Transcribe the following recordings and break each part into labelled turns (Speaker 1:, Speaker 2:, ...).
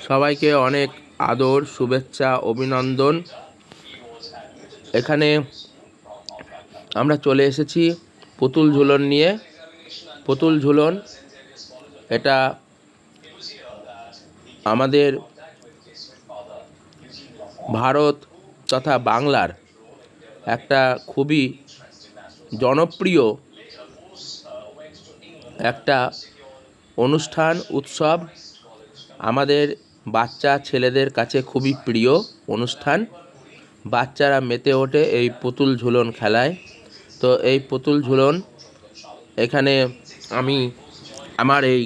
Speaker 1: সবাইকে অনেক আদর, শুভেচ্ছা, অভিনন্দন। এখানে আমরা চলে এসেছি পুতুল ঝুলন নিয়ে। পুতুল ঝুলন এটা আমাদের ভারত তথা বাংলার একটা খুবই জনপ্রিয় একটা অনুষ্ঠান, উৎসব। আমাদের বাচ্চা ছেলেদের কাছে খুবই প্রিয় অনুষ্ঠান। বাচ্চারা মেতে ওঠে এই পুতুল ঝুলন খেলায়। তো এই পুতুল ঝুলন এখানে আমি আমার এই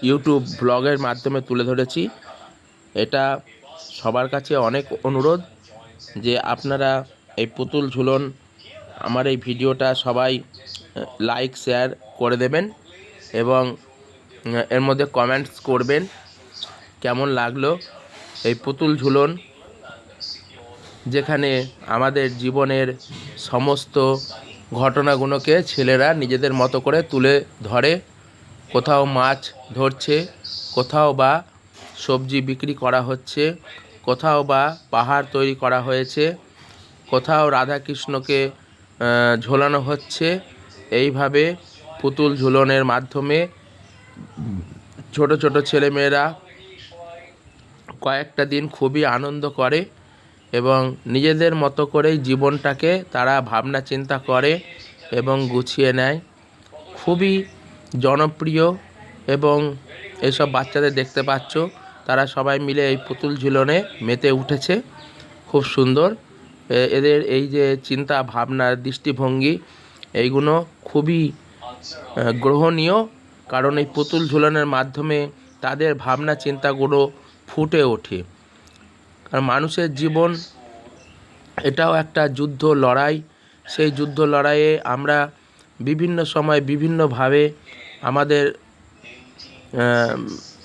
Speaker 1: ইউটিউব ব্লগের মাধ্যমে তুলে ধরেছি। এটা সবার কাছে অনেক অনুরোধ যে আপনারা এই পুতুল ঝুলন, আমার এই ভিডিওটা সবাই লাইক শেয়ার করে দেবেন এবং এর মধ্যে কমেন্টস করবেন কেমন লাগলো এই পুতুল ঝুলন, যেখানে আমাদের জীবনের সমস্ত ঘটনাগুলোকে ছেলেরা নিজেদের মতো করে তুলে ধরে। কোথাও মাছ ধরছে, কোথাও বা সবজি বিক্রি করা হচ্ছে, কোথাও বা পাহাড় তৈরি করা হয়েছে, কোথাও রাধাকৃষ্ণকে ঝোলানো হচ্ছে। এইভাবে পুতুল ঝুলনের মাধ্যমে ছোট ছোট ছেলেমেয়েরা কয়েকটা দিন খুবই আনন্দ করে এবং নিজেদের মতো করেই জীবনটাকে তারা ভাবনা চিন্তা করে এবং গুছিয়ে নেয়। খুবই জনপ্রিয় এবং এসব বাচ্চাদের দেখতে পাচ্ছ, তারা সবাই মিলে এই পুতুল ঝুলনে মেতে উঠেছে। খুব সুন্দর এদের এই যে চিন্তা ভাবনা, দৃষ্টিভঙ্গি, এইগুলো খুবই গ্রহণীয়। কারণ এই পুতুল ঝুলনের মাধ্যমে তাদের ভাবনা চিন্তাগুলো ফুটে ওঠে। আর মানুষের জীবন এটাও একটা যুদ্ধ লড়াই। সেই যুদ্ধ লড়াইয়ে আমরা বিভিন্ন সময় বিভিন্নভাবে আমাদের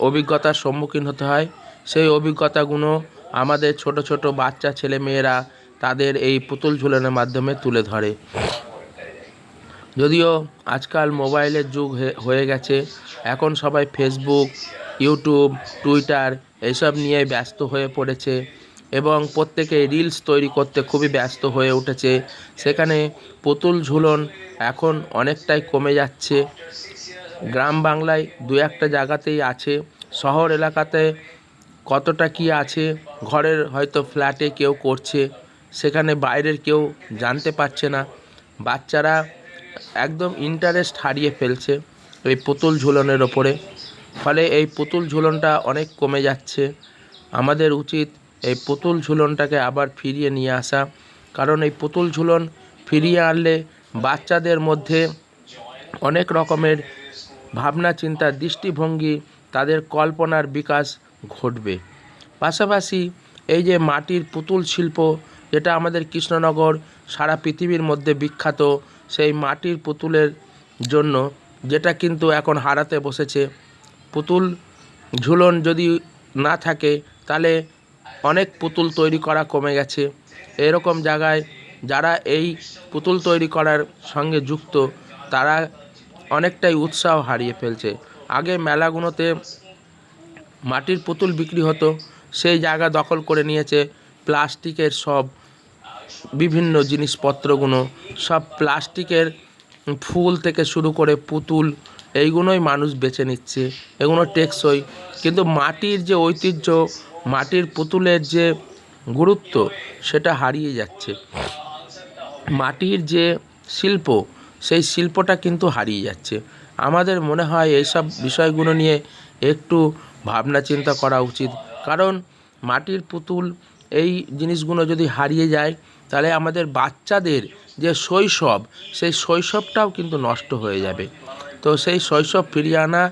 Speaker 1: অভিজ্ঞতার সম্মুখীন হতে হয়। সেই অভিজ্ঞতাগুলো আমাদের ছোট ছোট বাচ্চা ছেলে মেয়েরা তাদের এই পুতুল ঝুলনের মাধ্যমে তুলে ধরে। যদিও আজকাল মোবাইলের যুগ হয়ে গেছে, এখন সবাই ফেসবুক, ইউটিউব, টুইটার এইসব নিয়ে ব্যস্ত হয়ে পড়েছে এবং প্রত্যেকে রিলস তৈরি করতে খুবই ব্যস্ত হয়ে উঠেছে। সেখানে পুতুল ঝুলন এখন অনেকটাই কমে যাচ্ছে। গ্রাম বাংলায় দু একটা জায়গাতেই আছে, শহর এলাকাতে কতটা কি আছে, ঘরের হয়তো ফ্ল্যাটে কেউ করছে, সেখানে বাইরের কেউ জানতে পারছে না। বাচ্চারা একদম ইন্টারেস্ট হারিয়ে ফেলছে এই পুতুল ঝুলনের ওপরে। ফলে এই পুতুল ঝুলনটা অনেক কমে যাচ্ছে। আমাদের উচিত এই পুতুল ঝুলনটাকে আবার ফিরিয়ে নিয়ে আসা। কারণ এই পুতুল ঝুলন ফিরিয়ে আনলে বাচ্চাদের মধ্যে অনেক রকমের ভাবনা চিন্তা, দৃষ্টিভঙ্গি, তাদের কল্পনার বিকাশ ঘটবে। পাশাপাশি এই যে মাটির পুতুল শিল্প, যেটা আমাদের কৃষ্ণনগর সারা পৃথিবীর মধ্যে বিখ্যাত, সেই মাটির পুতুলের জন্য যেটা কিন্তু এখন হারাতে বসেছে। পুতুল ঝুলন যদি না থাকে তাহলে অনেক পুতুল তৈরি করা কমে গেছে। এরকম জায়গায় যারা এই পুতুল তৈরি করার সঙ্গে যুক্ত, তারা অনেকটাই উৎসাহ হারিয়ে ফেলছে। আগে মেলাগুলোতে মাটির পুতুল বিক্রি হতো, সেই জায়গা দখল করে নিয়েছে প্লাস্টিকের সব বিভিন্ন জিনিসপত্রগুলো। সব প্লাস্টিকের ফুল থেকে শুরু করে পুতুল, এইগুলোই মানুষ বেছে নিচ্ছে, এগুলো টেকসই। কিন্তু মাটির যে ঐতিহ্য, মাটির পুতুলের যে গুরুত্ব, সেটা হারিয়ে যাচ্ছে। মাটির যে শিল্প, সেই শিল্পটা কিন্তু হারিয়ে যাচ্ছে। আমাদের মনে হয় এইসব বিষয়গুলো নিয়ে একটু ভাবনা চিন্তা করা উচিত। কারণ মাটির পুতুল, এই জিনিসগুলো যদি হারিয়ে যায় তাহলে আমাদের বাচ্চাদের যে শৈশব, সেই শৈশবটাও কিন্তু নষ্ট হয়ে যাবে। তো সেই শৈশব ফিরিয়ে আনা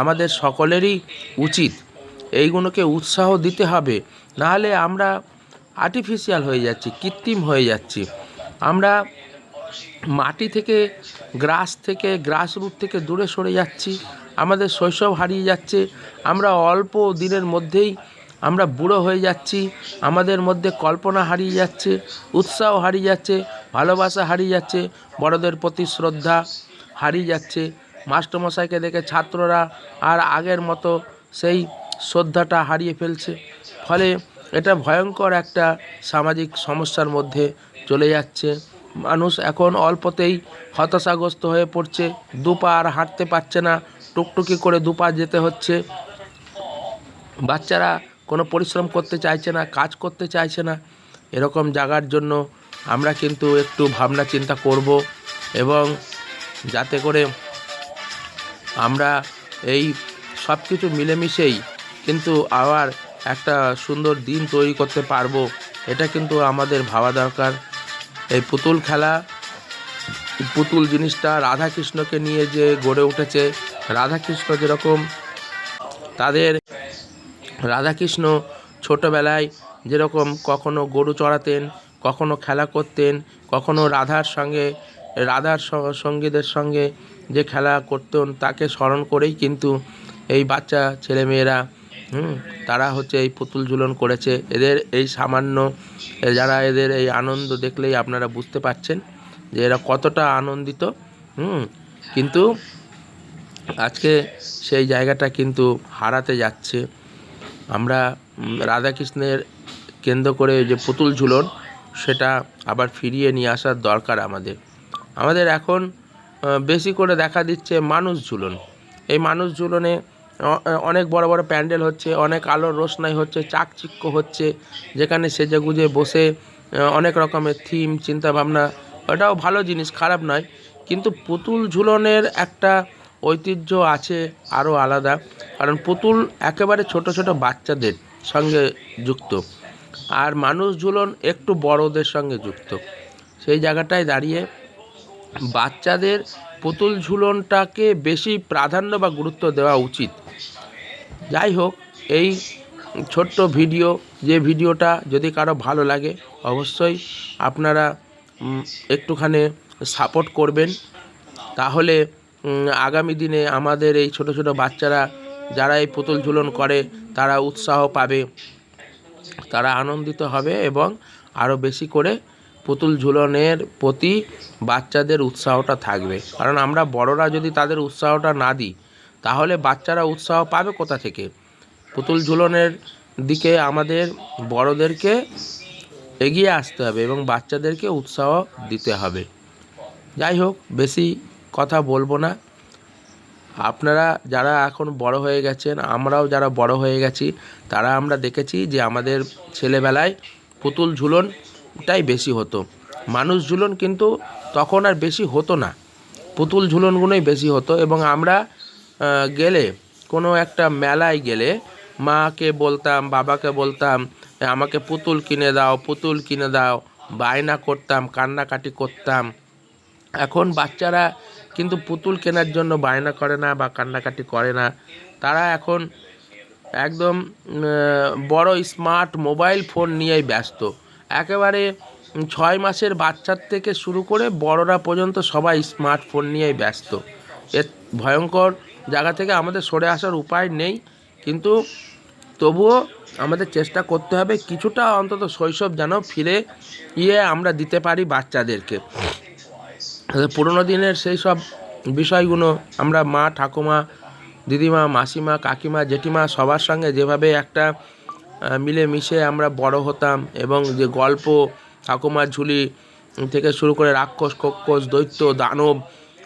Speaker 1: আমাদের সকলেরই উচিত। এইগুলোকে উৎসাহ দিতে হবে, নাহলে আমরা আর্টিফিশিয়াল হয়ে যাচ্ছি, কৃত্রিম হয়ে যাচ্ছি। আমরা মাটি থেকে, গ্রাসরুট থেকে দূরে সরে যাচ্ছি। আমাদের শৈশব হারিয়ে যাচ্ছে। আমরা অল্প দিনের মধ্যেই আমরা বুড়ো হয়ে যাচ্ছি। আমাদের মধ্যে কল্পনা হারিয়ে যাচ্ছে, উৎসাহ হারিয়ে যাচ্ছে, ভালোবাসা হারিয়ে যাচ্ছে, বড়দের প্রতি শ্রদ্ধা হারিয়ে যাচ্ছে। মাস্টারমশাইকে দেখে ছাত্ররা আর আগের মতো সেই শ্রদ্ধাটা হারিয়ে ফেলছে। ফলে এটা ভয়ঙ্কর একটা সামাজিক সমস্যার মধ্যে চলে যাচ্ছে। মানুষ এখন অল্পতেই হতাশাগ্রস্ত হয়ে পড়ছে, দুপা আর হাঁটতে পারছে না, টুকটুকি করে দুপা যেতে হচ্ছে। বাচ্চারা কোনো পরিশ্রম করতে চাইছে না, কাজ করতে চাইছে না। এরকম জায়গার জন্য আমরা কিন্তু একটু ভাবনা চিন্তা করব, এবং যাতে করে আমরা এই সব কিছু মিলেমিশেই কিন্তু আবার একটা সুন্দর দিন তৈরি করতে পারবো, এটা কিন্তু আমাদের ভাবা দরকার। এই পুতুল খেলা, পুতুল জিনিসটা রাধাকৃষ্ণকে নিয়ে যে গড়ে উঠেছে, রাধাকৃষ্ণ যেরকম তাদের রাধাকৃষ্ণ ছোটোবেলায় যেরকম কখনো গরু চড়াতেন, কখনো খেলা করতেন, কখনো রাধার সঙ্গীদের সঙ্গে যে খেলা করতেন তাকে স্মরণ করেই কিন্তু এই বাচ্চা ছেলেমেয়েরা তারা হচ্ছে এই পুতুল ঝুলন করেছে। এদের এই সামান্য যারা এদের এই আনন্দ দেখলেই আপনারা বুঝতে পারছেন যে এরা কতটা আনন্দিত। কিন্তু আজকে সেই জায়গাটা কিন্তু হারাতে যাচ্ছে। আমরা রাধাকৃষ্ণের কেন্দ্র করে যে পুতুল ঝুলন, সেটা আবার ফিরিয়ে নিয়ে আসার দরকার আমাদের এখন বেশি করে দেখা দিচ্ছে মানুষ ঝুলন। এই মানুষ ঝুলনে অনেক বড় বড় প্যান্ডেল হচ্ছে, অনেক আলোর রোশনাই হচ্ছে, চাকচিক্য হচ্ছে, যেখানে সেজেগুজে বসে অনেক রকমের থিম চিন্তাভাবনা, ওটাও ভালো জিনিস, খারাপ নয়। কিন্তু পুতুল ঝুলনের একটা ঐতিহ্য আছে আরও আলাদা, কারণ পুতুল একেবারে ছোট ছোট বাচ্চাদের সঙ্গে যুক্ত, আর মানুষ ঝুলন একটু বড়দের সঙ্গে যুক্ত। সেই জায়গাটায় দাঁড়িয়ে বাচ্চাদের পুতুল ঝুলনটাকে বেশি প্রাধান্য বা গুরুত্ব দেওয়া উচিত। যাই হোক, এই ছোট্ট ভিডিও, যে ভিডিওটা যদি কারো ভালো লাগে অবশ্যই আপনারা একটুখানি সাপোর্ট করবেন, তাহলে আগামী দিনে আমাদের এই ছোট ছোট বাচ্চারা যারা এই পুতুল ঝুলন করে তারা উৎসাহ পাবে, তারা আনন্দিত হবে, এবং আরও বেশি করে পুতুল ঝুলনের প্রতি বাচ্চাদের উৎসাহটা থাকবে। কারণ আমরা বড়রা যদি তাদের উৎসাহটা না দিই, তাহলে বাচ্চারা উৎসাহ পাবে কোথা থেকে? পুতুল ঝুলনের দিকে আমাদের বড়দেরকে এগিয়ে আসতে হবে এবং বাচ্চাদেরকে উৎসাহ দিতে হবে। যাই হোক, বেশি কথা বলবো না। আপনারা যারা এখন বড় হয়ে গেছেন, আমরাও যারা বড় হয়ে গেছি, তারা আমরা দেখেছি যে আমাদের ছেলেবেলায় পুতুল ঝুলনটাই বেশি হতো। মানুষ ঝুলন কিন্তু তখন আর বেশি হতো না, পুতুল ঝুলনগুলোই বেশি হতো। এবং আমরা গেলে, কোনো একটা মেলায় গেলে মাকে বলতাম, বাবাকে বলতাম আমাকে পুতুল কিনে দাও, পুতুল কিনে দাও, বায়না করতাম, কান্নাকাটি করতাম। এখন বাচ্চারা কিন্তু পুতুল কেনার জন্য বায়না করে না বা কান্নাকাটি করে না। তারা এখন একদম বড় স্মার্ট মোবাইল ফোন নিয়েই ব্যস্ত। একেবারে 6 মাসের বাচ্চার থেকে শুরু করে বড়রা পর্যন্ত সবাই স্মার্টফোন নিয়েই ব্যস্ত। এর ভয়ঙ্কর জায়গা থেকে আমাদের সরে আসার উপায় নেই, কিন্তু তবুও আমাদের চেষ্টা করতে হবে কিছুটা অন্তত শৈশব যেন ফিরে আমরা দিতে পারি বাচ্চাদেরকে। পুরোনো দিনের সেই সব বিষয়গুলো আমরা মা, ঠাকুমা, দিদিমা, মাসিমা, কাকিমা, জেঠিমা সবার সঙ্গে যেভাবে একটা মিলেমিশে আমরা বড় হতাম, এবং যে গল্প, ঠাকুমার ঝুলি থেকে শুরু করে রাক্ষস, কক্ষস, দৈত্য, দানব,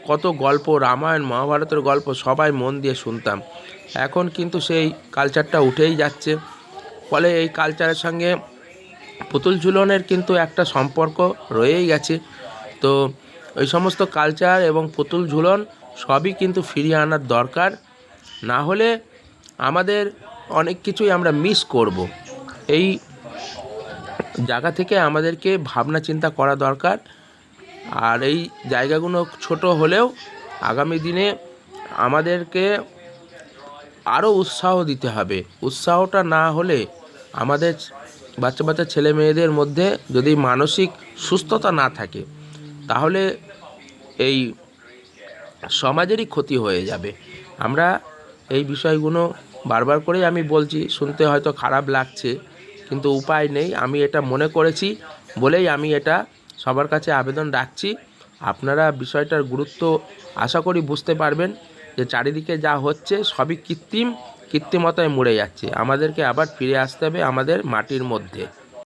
Speaker 1: কত গল্প, রামায়ণ, মহাভারতের গল্প সবাই মন দিয়ে শুনতাম। এখন কিন্তু সেই কালচারটা উঠেই যাচ্ছে। ফলে এই কালচারের সঙ্গে পুতুল ঝুলনের কিন্তু একটা সম্পর্ক রয়েই গেছে। তো ওই সমস্ত কালচার এবং পুতুল ঝুলন সবই কিন্তু ফিরিয়ে আনার দরকার, না হলে আমাদের অনেক কিছুই আমরা মিস করব। এই জায়গা থেকে আমাদেরকে ভাবনা চিন্তা করা দরকার। আর এই জায়গাগুলো ছোট হলেও আগামী দিনে আমাদেরকে আরও উৎসাহ দিতে হবে। উৎসাহটা না হলে আমাদের বাচ্চা বাচ্চা ছেলে মেয়েদের মধ্যে যদি মানসিক সুস্থতা না থাকে, তাহলে এই সমাজেরই ক্ষতি হয়ে যাবে। আমরা এই বিষয়গুলো বারবার করেই আমি বলছি, শুনতে হয়তো খারাপ লাগছে, কিন্তু উপায় নেই। আমি এটা মনে করেছি বলেই আমি এটা সবার কাছে আবেদন রাখছি। আপনারা বিষয়টার গুরুত্ব আশা করি বুঝতে পারবেন যে চারিদিকে যা হচ্ছে সবই কৃত্রিম, কৃত্রিমতায় মরে যাচ্ছে। আমাদেরকে আবার ফিরে আসতে হবে আমাদের মাটির মধ্যে।